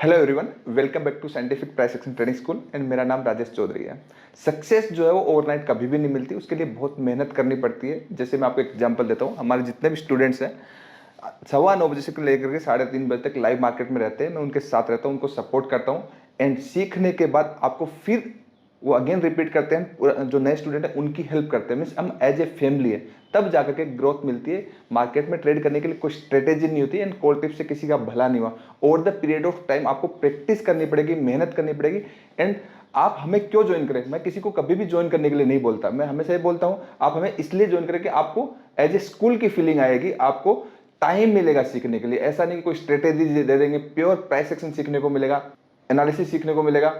Hello everyone, welcome back to scientific price action trading school and मेरा नाम राजेश चौधरी है। Success जो है वो ओवरनाइट कभी भी नहीं मिलती, उसके लिए बहुत मेहनत करनी पड़ती है। जैसे मैं आपको एग्जांपल देता हूँ, हमारे जितने भी स्टूडेंट्स हैं 9:15 बजे से लेकर के 3:30 बजे तक लाइव मार्केट में रहते हैं। मैं उनके साथ रहता हूँ, उनको सपोर्ट करता हूँ एंड सीखने के बाद आपको फिर वो अगेन रिपीट करते हैं। जो नए स्टूडेंट है उनकी हेल्प करते हैं, मीन्स हम एज ए फैमिली है, तब जाकर के ग्रोथ मिलती है। मार्केट में ट्रेड करने के लिए कोई स्ट्रेटेजी नहीं होती एंड कोल्ड टिप से किसी का भला नहीं हुआ। Over the period of time आपको प्रैक्टिस करनी पड़ेगी, मेहनत करनी पड़ेगी। एंड आप हमें क्यों ज्वाइन करें? मैं किसी को कभी भी ज्वाइन करने के लिए नहीं बोलता, मैं हमेशा ये बोलता हूं आप हमें इसलिए ज्वाइन करें कि आपको एज ए स्कूल की फीलिंग आएगी, आपको टाइम मिलेगा सीखने के लिए। ऐसा नहीं कि कोई स्ट्रेटेजी दे देंगे, प्योर प्राइस एक्शन सीखने को मिलेगा, एनालिसिस सीखने को मिलेगा।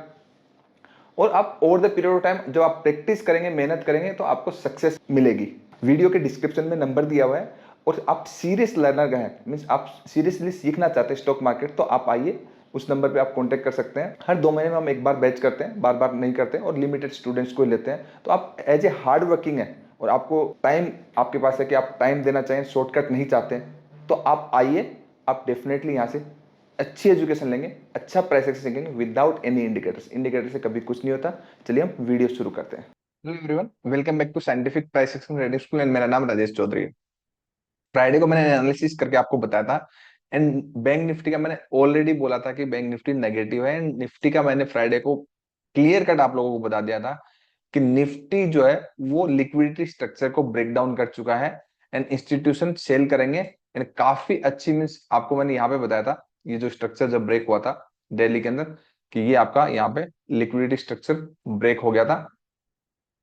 और आप over the period of time जब आप प्रैक्टिस करेंगे, मेहनत करेंगे, तो आपको सक्सेस मिलेगी। वीडियो के डिस्क्रिप्शन में नंबर दिया हुआ है, और आप सीरियस लर्नर हैं, मीन्स आप सीरियसली सीखना चाहते हैं स्टॉक मार्केट, तो आप आइए, उस नंबर पे आप कांटेक्ट कर सकते हैं। हर 2 महीने में हम एक बार बैच करते हैं, बार बार नहीं करते हैं, और लिमिटेड स्टूडेंट्स को ही लेते हैं। तो आप एज ए हार्ड वर्किंग है और आपको टाइम आपके पास है कि आप टाइम देना चाहें, शॉर्टकट नहीं चाहते, तो आप आइए। आप डेफिनेटली यहाँ से अच्छी एजुकेशन लेंगे, अच्छा प्राइस एक्शन सीखेंगे विदाउट एनी इंडिकेटर्स। इंडिकेटर से कभी कुछ नहीं होता। चलिए हम वीडियो शुरू करते हैं। Hello everyone, welcome back to scientific price action trading school and मेरा नाम राजेश चौधरी है। फ्राइडे को मैंने एनालिसिस करके आपको बताया था एंड बैंक निफ्टी का मैंने ऑलरेडी बोला था कि बैंक निफ्टी नेगेटिव है, एंड निफ्टी का मैंने फ्राइडे को क्लियर कट आप लोगों को बता दिया था कि निफ्टी जो है वो लिक्विडिटी स्ट्रक्चर को ब्रेक डाउन कर चुका है एंड इंस्टीट्यूशन सेल करेंगे। एंड काफी अच्छी, मीन्स आपको मैंने यहाँ पे बताया था ये जो स्ट्रक्चर जब ब्रेक हुआ था दिल्ली के अंदर, कि ये आपका यहाँ पे लिक्विडिटी स्ट्रक्चर ब्रेक हो गया था।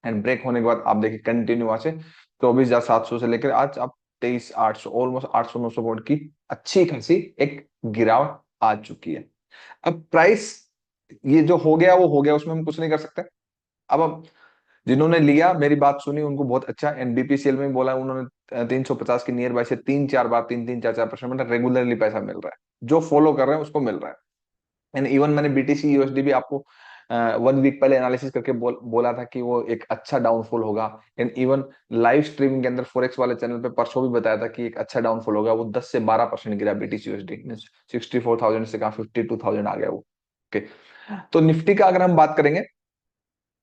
एंड ब्रेक होने के बाद आप देखिए कंटिन्यू वहां से 24,700 से लेकर आज आप 23,800, ऑलमोस्ट 800-900 पॉइंट की अच्छी खासी एक गिरावट आ चुकी है। अब प्राइस ये जो हो गया वो हो गया, उसमें हम कुछ नहीं कर सकते। अब जिन्होंने लिया, मेरी बात सुनी, उनको बहुत अच्छा। एनबीपीसीएल में बोला उन्होंने 350 की नियर बाय से 3-4 बार 3-3, 4-4% मतलब रेगुलरली पैसा मिल रहा है। जो फॉलो कर रहे हैं उसको मिल रहा है। एंड इवन मैंने बीटीसी यूएसडी भी आपको 1 वीक पहले एनालिसिस करके बोला था कि वो एक अच्छा डाउनफॉल होगा। एंड इवन लाइव स्ट्रीमिंग के अंदर फॉरेक्स वाले चैनल पे परसों भी बताया था कि एक अच्छा डाउनफॉल होगा। वो 10 से 12% गिरा बीटीसी यूएसडी, मीन 64,000 से कहा 52,000 आ गया वो। ओके, तो निफ्टी का अगर हम बात करेंगे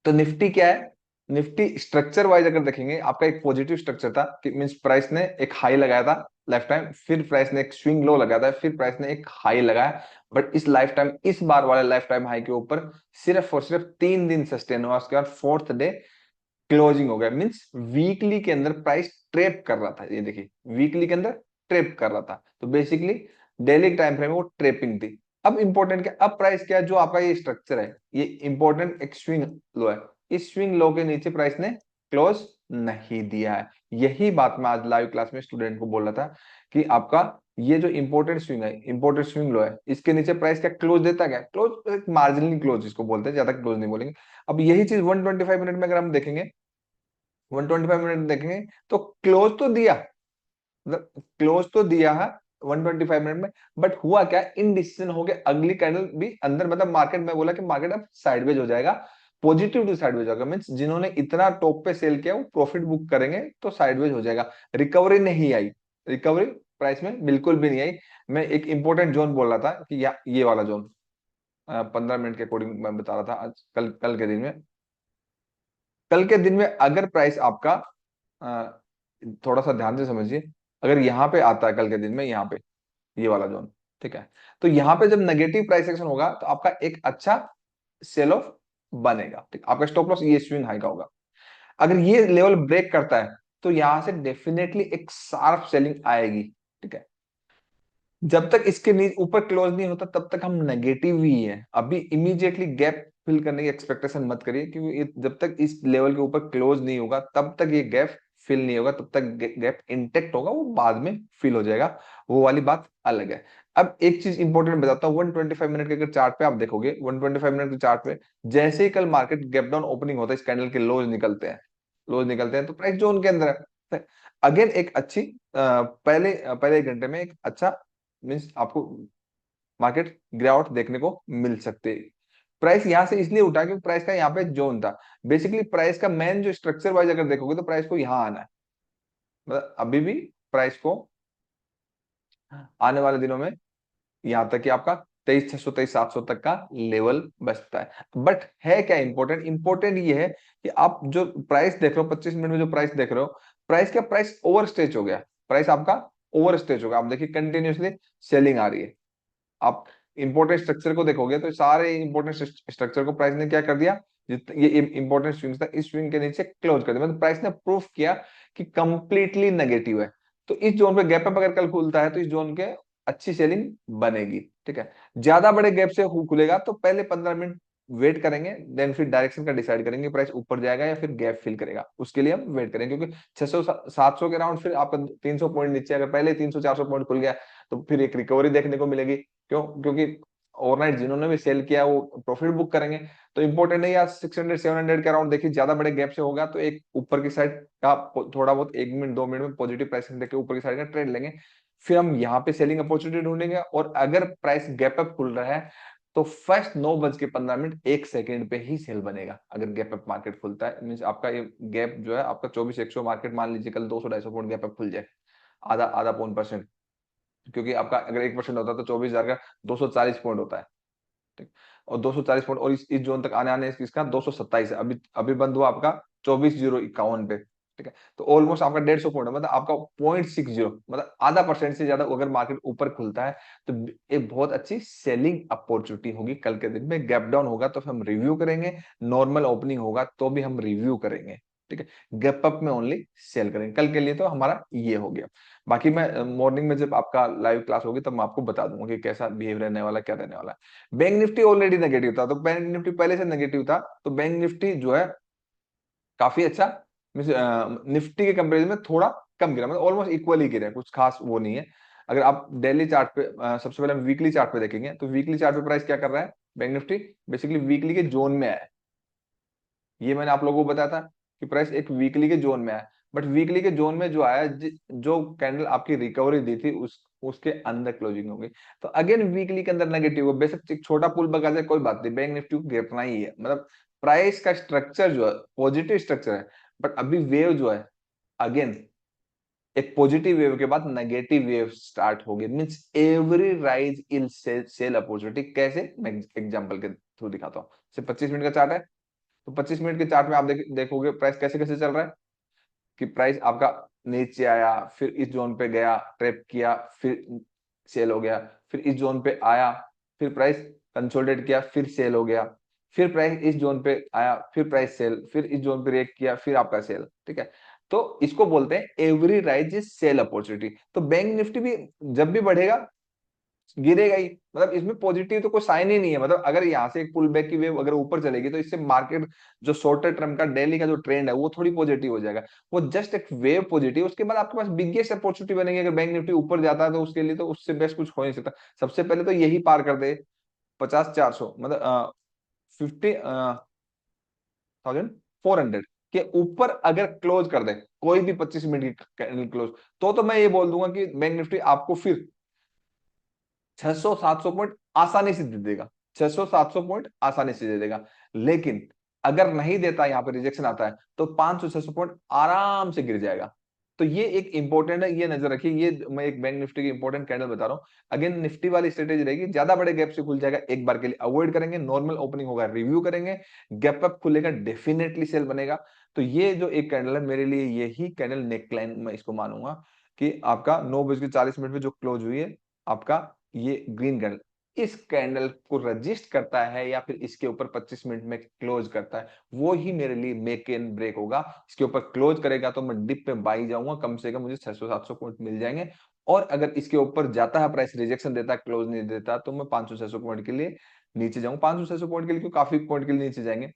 तो निफ्टी क्या है, निफ्टी स्ट्रक्चर वाइज अगर देखेंगे आपका एक पॉजिटिव स्ट्रक्चर था कि मींस प्राइस ने एक हाई लगाया था लाइफ टाइम, फिर प्राइस ने एक स्विंग लो लगाया था, फिर प्राइस ने एक हाई लगाया। बट इस लाइफ टाइम, इस बार वाले लाइफ टाइम हाई के ऊपर सिर्फ और सिर्फ 3 दिन सस्टेन हुआ, उसके बाद फोर्थ डे क्लोजिंग हो गया। मींस वीकली के अंदर प्राइस ट्रेप कर रहा था। ये देखिए वीकली के अंदर ट्रेप कर रहा था, तो बेसिकली डेली टाइम फ्रेम में वो ट्रेपिंग थी। अब इंपॉर्टेंट क्या, अब प्राइस क्या है, जो आपका ये स्ट्रक्चर है, ये इंपॉर्टेंट एक स्विंग लो है। इस स्विंग लो के नीचे प्राइस ने क्लोज नहीं दिया है। यही बात मैं आज लाइव क्लास में स्टूडेंट को बोल रहा था कि आपका ये जो इंपॉर्टेंट स्विंग है, इंपॉर्टेंट स्विंग लो है, इसके नीचे प्राइस क्या क्लोज देता, क्या क्लोज, मार्जिनली क्लोज इसको बोलते हैं, ज्यादा क्लोज नहीं बोलेंगे। अब यही चीज 125 मिनट में अगर हम देखेंगे, 125 मिनट देखेंगे तो क्लोज तो दिया, मतलब क्लोज तो दिया है 125 मिनट में, बट हुआ क्या, इनडिसीजन हो गया। अगली कैंडल भी अंदर, मतलब मार्केट में बोला कि मार्केट अब साइडवेज हो जाएगा, पॉजिटिव टू साइडवेज होगा। मींस जिन्होंने इतना टॉप पे सेल किया वो प्रॉफिट बुक करेंगे, तो साइडवेज हो जाएगा। रिकवरी नहीं आई, रिकवरी प्राइस में बिल्कुल भी नहीं आई। मैं एक इंपॉर्टेंट जोन बोल रहा था कि ये वाला जोन 15 मिनट के अकॉर्डिंग मैं बता रहा था। आज कल के दिन में, कल के दिन में अगर प्राइस आपका अ, थोड़ा सा ध्यान से समझिए, अगर यहाँ पे आता है कल के दिन में, यहाँ पे ये वाला जोन, ठीक है, तो यहाँ पे जब नेगेटिव प्राइस एक्शन होगा तो आपका एक अच्छा सेल ऑफ बनेगा। ठीक, आपका स्टॉप लॉस ये स्विंग हाई का होगा। अगर ये लेवल ब्रेक करता है तो यहां से डेफिनेटली एक शार्प सेलिंग आएगी। ठीक है, जब तक इसके ऊपर क्लोज नहीं होता तब तक हम नेगेटिव ही है। अभी इमीडिएटली गैप फिल करने की एक्सपेक्टेशन मत करिए, क्योंकि जब तक इस लेवल के ऊपर क्लोज नहीं होगा तब तक ये गैप फिल नहीं होगा, तब तक गैप इंटेक्ट होगा, वो बाद में फिल हो जाएगा, वो वाली बात अलग है। अब एक चीज इंपॉर्टेंट बताता हूँ, 125 मिनट के अगर चार्ट पे आप देखोगे, 125 मिनट के चार्ट पे जैसे ही कल मार्केट गैप डाउन ओपनिंग होता है, इस कैंडल के लोज निकलते हैं, लोज निकलते हैं, तो प्राइस जोन के अंदर है। अगेन एक अच्छी पहले 1 घंटे में एक अच्छा, मीन्स आपको मार्केट गिरावट देखने को मिल सकते है। प्राइस यहां से इसलिए उठा क्योंकि प्राइस का यहाँ पे जोन था। बेसिकली प्राइस का मेन जो स्ट्रक्चर वाइज अगर देखोगे तो प्राइस को यहाँ आना है, मतलब अभी भी प्राइस को आने वाले दिनों में यहाँ तक कि आपका 23,623 700 तक का लेवल बचता है। बट है क्या इंपॉर्टेंट, इंपॉर्टेंट ये है कि आप जो प्राइस देख रहे हो 25 मिनट में, जो प्राइस देख रहे हो, प्राइस क्या, प्राइस ओवर स्टेज हो गया, प्राइस आपका ओवर स्टेज होगा। आप देखिए कंटिन्यूअसली सेलिंग आ रही है। आप इंपॉर्टेंट स्ट्रक्चर को देखोगे तो सारे इंपॉर्टेंट स्ट्रक्चर को प्राइस ने क्या कर दिया, ये इंपॉर्टेंट स्विंग था, इस स्विंग के नीचे क्लोज कर दिया, मतलब प्राइस ने प्रूफ किया कि कंप्लीटली नेगेटिव है। तो इस जोन पे गैप अप अगर कल खुलता है तो इस जोन के अच्छी सेलिंग बनेगी। ठीक है, ज्यादा बड़े गैप से खुलेगा तो पहले 15 मिनट वेट करेंगे, देन फिर डायरेक्शन का डिसाइड करेंगे, प्राइस ऊपर जाएगा या फिर गैप फिल करेगा, उसके लिए हम वेट करेंगे। क्योंकि 600 700 के राउंड फिर आपका 300 पॉइंट नीचे, अगर पहले 300 400 पॉइंट खुल गया तो फिर एक रिकवरी देखने को मिलेगी। क्यों? क्योंकि ओवरनाइट जिन्होंने भी सेल किया वो प्रॉफिट बुक करेंगे। तो इंपॉर्टेंट है यार, 600 700 के अराउंड देखिए, ज्यादा बड़े गैप से होगा तो एक ऊपर की साइड का थोड़ा बहुत 1 मिनट 2 मिनट में पॉजिटिव प्राइसिंग देके ऊपर की साइड का ट्रेड लेंगे, फिर हम यहाँ पे सेलिंग अपॉर्चुनिटी ढूंढेंगे। और अगर प्राइस गैप अप खुल रहा है तो फर्स्ट 9:15 1 सेकंड पे ही सेल बनेगा। अगर गैप अप मार्केट खुलता है मीन आपका ये गैप जो है आपका 24 100 मार्केट, मान लीजिए कल 200 250 पॉइंट गैप अप खुल जाए, आधा आधा पौन परसेंट, क्योंकि आपका अगर 1% होता है तो 24,000 का 240 पॉइंट होता है। ठीक, और 240 पॉइंट, और इस जोन तक आने आने इसका 227 है, अभी अभी बंद हुआ आपका 24,051 पे। ठीक है, तो ऑलमोस्ट आपका 150 पॉइंट, मतलब आपका 0.60, मतलब आधा परसेंट से ज्यादा अगर मार्केट ऊपर खुलता है तो एक बहुत अच्छी सेलिंग अपॉर्चुनिटी होगी। कल के दिन में गैप डाउन होगा तो हम रिव्यू करेंगे, नॉर्मल ओपनिंग होगा तो भी हम रिव्यू करेंगे। ठीक है, गैप अप में ओनली सेल करेंगे। कल के लिए तो हमारा ये हो गया। बाकी मैं मॉर्निंग में जब आपका लाइव क्लास होगी तब मैं आपको बता दूंगा कि कैसा बिहेव रहने वाला, क्या रहने वाला है। बैंक निफ्टी ऑलरेडी नेगेटिव था, तो बैंक निफ्टी पहले से नेगेटिव था, तो बैंक निफ्टी जो है काफी अच्छा, निफ्टी के कंपेरिजन में थोड़ा कम गिरा, मतलब ऑलमोस्ट इक्वल ही गिरा है, कुछ खास वो नहीं है। अगर आप डेली चार्ट पे सबसे पहले हम वीकली चार्ट पे देखेंगे तो वीकली चार्ट पे प्राइस क्या कर रहा है, बैंक निफ्टी बेसिकली वीकली के जोन में है। ये मैंने आप लोगों को बताया था कि प्राइस एक वीकली के जोन में है, बट वीकली के जोन में जो आया, जो कैंडल आपकी रिकवरी दी थी उसके अंदर क्लोजिंग हो गई। तो अगेन वीकली के अंदर नेगेटिव हो, बेशक एक छोटा पुल बगा जाए कोई बात नहीं, बैंक निफ्टी को गिरना ही है। मतलब प्राइस का स्ट्रक्चर जो है पॉजिटिव स्ट्रक्चर है, बट अभी वेव जो है अगेन एक पॉजिटिव वेव के बाद नेगेटिव वेव स्टार्ट हो गई, means every rise in sell opportunity. कैसे, मैं एग्जांपल के थ्रू दिखाता हूँ। सिर्फ 25 मिनट का चार्ट है, तो 25 मिनट के चार्ट में आप देखोगे प्राइस कैसे कैसे चल रहा है, कि प्राइस आपका नीचे आया, फिर इस जोन पे गया, ट्रैप किया, फिर सेल हो गया, फिर इस जोन पे आया, फिर प्राइस कंसोलिडेट किया, फिर सेल हो गया, फिर प्राइस इस जोन पे आया, फिर प्राइस सेल, फिर इस जोन पे रेक किया, फिर आपका सेल। ठीक है, तो इसको बोलते हैं every rise is sell opportunity. तो बैंक निफ्टी भी जब भी बढ़ेगा गिरेगा ही, मतलब इसमें पॉजिटिव तो कोई साइन ही नहीं है। मतलब अगर यहाँ से एक पुल बैक की वेव अगर ऊपर चलेगी तो इससे मार्केट जो शॉर्टर टर्म का डेली का जो ट्रेंड है वो थोड़ी पॉजिटिव हो जाएगा, वो जस्ट एक वेव पॉजिटिव। उसके बाद आपके पास बिगेस्ट अपॉर्चुनिटी बनेगी, अगर बैंक निफ्टी ऊपर जाता है तो उसके लिए तो उससे बेस्ट कुछ हो नहीं सकता। सबसे पहले तो यही पार कर दे 50 400, मतलब 50,400 के ऊपर अगर क्लोज कर दे कोई भी 25 मिनट की कैंडल क्लोज, तो मैं ये बोल दूंगा कि बैंक निफ्टी आपको फिर 600 700 पॉइंट आसानी से दे देगा, 600 700 पॉइंट आसानी से दे देगा। लेकिन अगर नहीं देता, यहाँ पे रिजेक्शन आता है, तो 500 600 पॉइंट आराम से गिर जाएगा। तो ये एक इंपॉर्टेंट है, ये नजर रखिए। ये मैं एक बैंक निफ्टी की इंपॉर्टेंट कैंडल बता रहा हूँ। अगेन निफ्टी वाली स्ट्रेटेजी रहेगी, ज्यादा बड़े गैप से खुल जाएगा एक बार के लिए अवॉइड करेंगे, नॉर्मल ओपनिंग होगा रिव्यू करेंगे, गैप अप खुलेगा डेफिनेटली सेल बनेगा। तो ये जो एक कैंडल है मेरे लिए यही कैंडल नेकलाइन मैं इसको मानूंगा कि आपका 9:40 में जो क्लोज हुई है आपका ये ग्रीन कैंडल, इस कैंडल को रजिस्ट करता है या फिर इसके ऊपर 25 मिनट में क्लोज करता है, वो ही मेरे लिए मेक एंड ब्रेक होगा। इसके ऊपर क्लोज करेगा तो मैं डिप पे बाई जाऊंगा, कम से कम मुझे 600 700 पॉइंट मिल जाएंगे। और अगर इसके ऊपर जाता है, प्राइस रिजेक्शन देता है, क्लोज नहीं देता, तो मैं 500 600 पॉइंट के लिए नीचे जाऊंगा। 500 600 पॉइंट के लिए क्यों, काफी पॉइंट के लिए नीचे जाएंगे,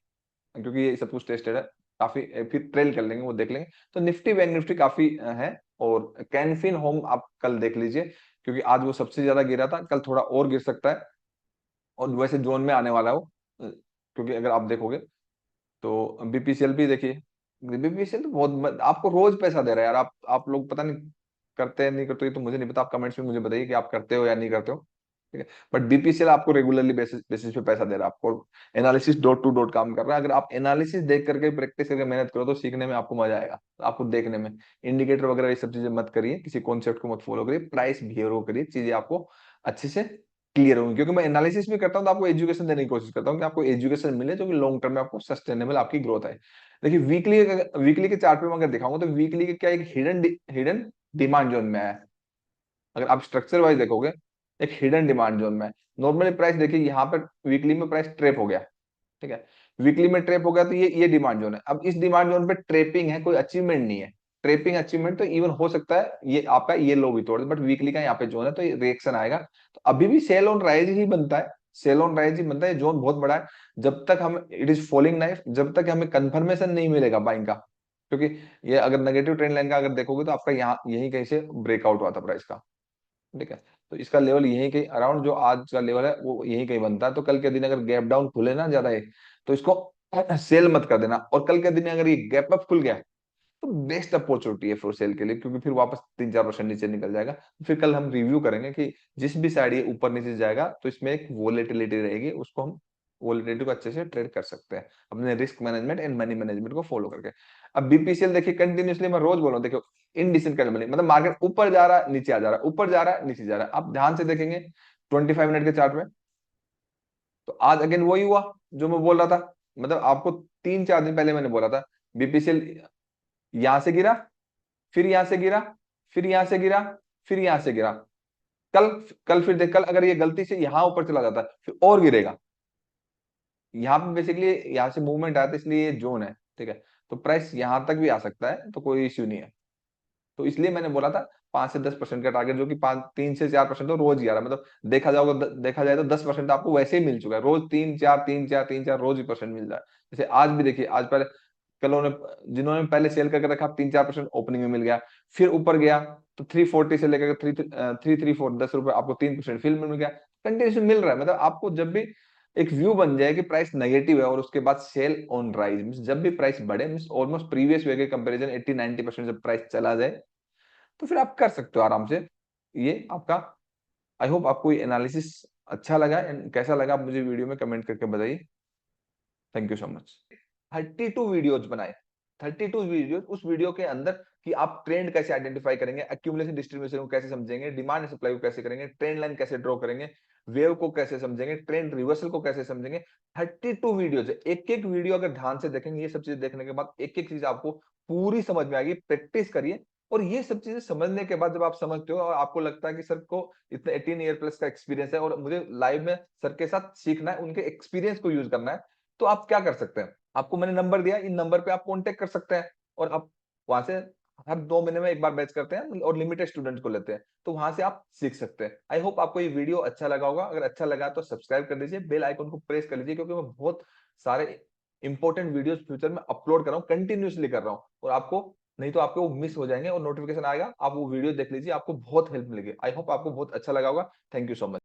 क्योंकि ये सब कुछ टेस्टेड है काफी। फिर ट्रेल कर लेंगे, वो देख लेंगे। तो निफ्टी बैंक निफ्टी काफी है। और कैनफिन होम आप कल देख लीजिए, क्योंकि आज वो सबसे ज्यादा गिरा था, कल थोड़ा और गिर सकता है, और वैसे जोन में आने वाला है वो। क्योंकि अगर आप देखोगे तो बीपीसीएल भी देखिए, बीपीसीएल तो बहुत आपको रोज पैसा दे रहा है यार। आप लोग पता नहीं करते हैं नहीं करते, ये तो मुझे नहीं पता, आप कमेंट्स में मुझे बताइए कि आप करते हो या नहीं करते हो। ठीक है, बट बीपीसीएल आपको रेगुलरली बेसिस बेसिस पे पैसा दे रहा है, आपको analysis dot to dot com कर रहा है। अगर आप एनालिसिस देख करके प्रैक्टिस करके मेहनत करो तो सीखने में आपको मजा आएगा, आपको देखने में। इंडिकेटर वगैरह ये सब चीजें मत करिए, किसी कॉन्सेप्ट को मत फॉलो करिए, प्राइस बिहेवियर को करिए, चीजें आपको अच्छे से क्लियर होंगे, क्योंकि मैं एनालिसिस भी करता हूँ तो आपको एजुकेशन देने की कोशिश करता हूँ कि आपको एजुकेशन मिले जो कि लॉन्ग टर्म में आपको सस्टेनेबल आपकी ग्रोथ है। देखिए वीकली के चार्ट पे मैं अगर दिखाऊंगा तो वीकली के क्या एक हिडन डिमांड जोन में है। अगर आप स्ट्रक्चर वाइज देखोगे एक हिडन डिमांड जोन में है। नॉर्मली प्राइस देखिए यहाँ पर वीकली में प्राइस ट्रेप हो गया, ठीक है, वीकली में ट्रेप हो गया तो ये डिमांड जोन है। अब इस डिमांड जोन पे ट्रेपिंग है, कोई अचीवमेंट नहीं है। ट्रेपिंग अचीवमेंट तो इवन हो सकता है ये आपका ये लो भी तोड़ दे, बट वीकली का यहाँ पे जोन है तो ये रिएक्शन आएगा। तो अभी भी सेल ऑन राइज ही बनता है, सेल ऑन राइज ही बनता है, जोन बहुत बड़ा है। जब तक हम इट इज फॉलिंग नाइफ, जब तक हमें कंफर्मेशन नहीं मिलेगा बाइंग का, क्योंकि ये अगर नेगेटिव ट्रेंड लाइन का अगर देखोगे तो आपका यहाँ यही कहीं से ब्रेकआउट हुआ था प्राइस का, ठीक है। तो इसका लेवल यही कहीं अराउंड जो आज का लेवल है वो यही कहीं बनता है। तो कल के दिन अगर गैप डाउन खुले ना ज्यादा है तो इसको सेल मत कर देना, और कल के दिन अगर ये गैप अप खुल गया तो बेस्ट अपॉर्चुनिटी है फॉर सेल के लिए, क्योंकि फिर वापस 3-4% नीचे निकल जाएगा। फिर कल हम रिव्यू करेंगे कि जिस भी साइड ये ऊपर नीचे जाएगा तो इसमें एक वोलेटिलिटी रहेगी, उसको हम वोलेटिलिटी को अच्छे से ट्रेड कर सकते हैं अपने risk management and money management को फॉलो करके। अब बीपीसीएल देखिए कंटिन्यूसली मैं रोज बोल रहा हूँ, देखो इनडिसेंट कैंडल, मतलब मार्केट ऊपर जा रहा है नीचे आ जा रहा है, ऊपर जा रहा है नीचे जा रहा है। आप ध्यान से देखेंगे 25 मिनट के चार्ट में तो आज अगेन वही हुआ जो मैं बोल रहा था। मतलब आपको 3-4 दिन पहले मैंने बोला था बीपीसीएल यहां से गिरा, फिर यहां से गिरा, फिर यहां से गिरा, फिर यहां से गिरा। कल कल फिर देख, कल अगर ये गलती से यहां ऊपर चला जाता है फिर और गिरेगा। यहाँ पे बेसिकली यहाँ से मूवमेंट आया था इसलिए ये जोन है, ठीक है। तो प्राइस यहाँ तक भी आ सकता है तो कोई इश्यू नहीं है। तो इसलिए मैंने बोला था 5 से 10% का टारगेट, जो कि 3 से 4% तो रोज ही आ रहा है। मतलब देखा जाए तो 10% आपको वैसे ही मिल चुका है, रोज 3-4 रोज ही परसेंट मिल रहा है। जैसे आज भी देखिए, आज पहले कल उन्होंने जिन्होंने पहले सेल करके रखा 3-4% ओपनिंग में मिल गया, फिर ऊपर गया तो 340 से लेकर 334 10 रुपए आपको 3% फिल मिल गया, कंटिन्यूशन मिल रहा है। मतलब आपको जब भी एक व्यू बन जाए कि प्राइस नेगेटिव है और उसके बाद सेल ऑन राइज मींस जब भी प्राइस बढ़े मींस ऑलमोस्ट प्रीवियस वे के कंपैरिजन 80-90% जब प्राइस चला जाए तो फिर आप कर सकते हो आराम से ये आपका। आई होप आपको ये एनालिसिस अच्छा लगा एंड कैसा लगा आप मुझे वीडियो में कमेंट करके बताइए। Thank you so much. 32 videos बनाए, 32 वीडियो, उस वीडियो के अंदर कि आप ट्रेंड कैसे आइडेंटिफाई करेंगे, एक्यूमुलेशन डिस्ट्रीब्यूशन को कैसे समझेंगे, डिमांड सप्लाई को कैसे करेंगे, ट्रेंड लाइन कैसे ड्रॉ करेंगे, वेव को कैसे समझेंगे, ट्रेंड रिवर्सल को कैसे समझेंगे। 32 वीडियो है, एक एक वीडियो अगर ध्यान से देखेंगे, ये सब चीजें देखने के बाद एक एक चीज आपको पूरी समझ में आएगी। प्रैक्टिस करिए और ये सब चीजें समझने के बाद जब आप समझते हो और आपको लगता है कि सर को इतना 18 ईयर प्लस का एक्सपीरियंस है और मुझे लाइव में सर के साथ सीखना है, उनके एक्सपीरियंस को यूज करना है, तो आप क्या कर सकते हैं, आपको मैंने नंबर दिया, इन नंबर पे आप कांटेक्ट कर सकते हैं और आप वहां से हर 2 महीने में एक बार बैच करते हैं और लिमिटेड स्टूडेंट को लेते हैं, तो वहां से आप सीख सकते हैं। आई होप आपको ये वीडियो अच्छा लगा होगा, अगर अच्छा लगा तो सब्सक्राइब कर दीजिए, बेल आइकन को प्रेस कर लीजिए, क्योंकि मैं बहुत सारे इंपॉर्टेंट वीडियोस फ्यूचर में अपलोड कर रहा हूँ, कंटिन्यूसली कर रहा हूँ, और आपको नहीं तो आपके वो मिस हो जाएंगे और नोटिफिकेशन आएगा, आप वो वीडियो देख लीजिए, आपको बहुत हेल्प मिलेगी। आई होप आपको बहुत अच्छा लगा होगा। Thank you so much.